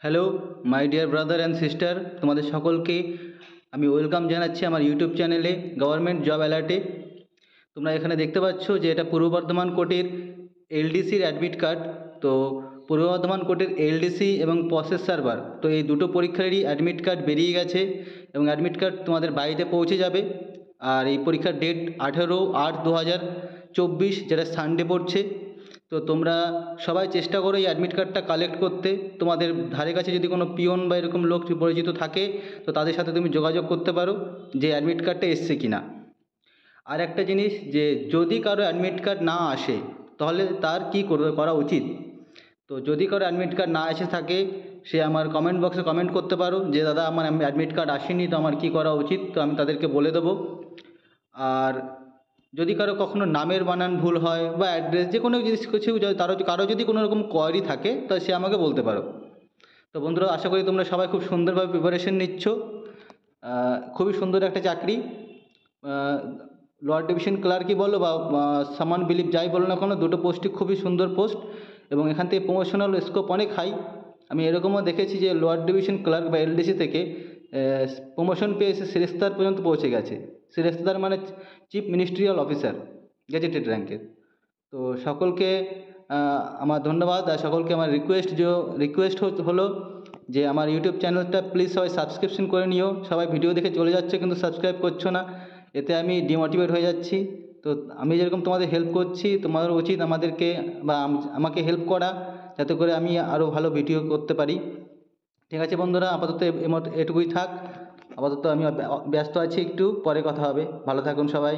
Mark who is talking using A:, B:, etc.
A: Hello my dear brother and sister, তোমাদের সকলকে আমি ওয়েলকাম জানাচ্ছি আমার ইউটিউব চ্যানেলে গভর্নমেন্ট জব অ্যালার্টে। তোমরা এখানে দেখতে পাচ্ছ যে এটা পূর্ব বর্ধমান কোর্টের এলডিসির অ্যাডমিট কার্ড। তো পূর্ব বর্ধমান কোর্টের এলডিসি এবং প্রসেস সার্ভার, তো এই দুটো পরীক্ষারই অ্যাডমিট কার্ড বেরিয়ে গেছে এবং অ্যাডমিট কার্ড তোমাদের বাড়িতে পৌঁছে যাবে। আর এই পরীক্ষার ডেট 18/8/2024, যেটা সানডে পড়ছে। তো তোমরা সবাই চেষ্টা করো এই অ্যাডমিট কার্ডটা কালেক্ট করতে। তোমাদের ধারে কাছে যদি কোনো পিয়ন বা এরকম লোক পরিচিত থাকে তো তাদের সাথে তুমি যোগাযোগ করতে পারো যে অ্যাডমিট কার্ডটা এসছে কি না। আর একটা জিনিস, যে যদি কারো অ্যাডমিট কার্ড না আসে তাহলে তার কী করা উচিত। তো যদি কারো অ্যাডমিট কার্ড না এসে থাকে, সে আমার কমেন্ট বক্সে কমেন্ট করতে পারো যে দাদা আমার অ্যাডমিট কার্ড আসেনি, তো আমার কী করা উচিত, তো আমি তাদেরকে বলে দেবো। আর যদি কারো কখনো নামের বানান ভুল হয় বা অ্যাড্রেস যে কোনো জিনিস কিছু কারো যদি কোনো রকম কোয়ারি থাকে তা সে আমাকে বলতে পারো। তো বন্ধুরা, আশা করি তোমরা সবাই খুব সুন্দরভাবে প্রিপারেশন নিচ্ছ। খুবই সুন্দর একটা চাকরি। লোয়ার ডিভিশন ক্লার্কই বলো বা সামান বিলিভ যাই বলো না কেন, দুটো পোস্টই খুবই সুন্দর পোস্ট এবং এখান থেকে প্রমোশনাল স্কোপ অনেক হাই। আমি এরকমও দেখেছি যে লোয়ার ডিভিশন ক্লার্ক বা এলডিসি থেকে প্রমোশন পেয়ে এসে সিরেস্তার পর্যন্ত পৌঁছে গেছে। সিরেস্তার মানে চিফ মিনিস্ট্রিয়াল অফিসার, গেজেটেড র্যাঙ্কের। তো সকলকে আমার ধন্যবাদ। আর সকলকে আমার রিকোয়েস্ট হলো যে আমার ইউটিউব চ্যানেলটা প্লিজ সবাই সাবস্ক্রিপশন করে নিও। সবাই ভিডিও দেখে চলে যাচ্ছে কিন্তু সাবস্ক্রাইব করছো না, এতে আমি ডিমোটিভেট হয়ে যাচ্ছি। তো আমি যেরকম তোমাদের হেল্প করছি, তোমাদের উচিত আমাদেরকে বা আমাকে হেল্প করা, যাতে করে আমি আরও ভালো ভিডিও করতে পারি। ঠিক আছে বন্ধুরা, আপাতত এটুকুই থাক। আপাতত আমি ব্যস্ত আছি, একটু পরে কথা হবে। ভালো থাকুন সবাই।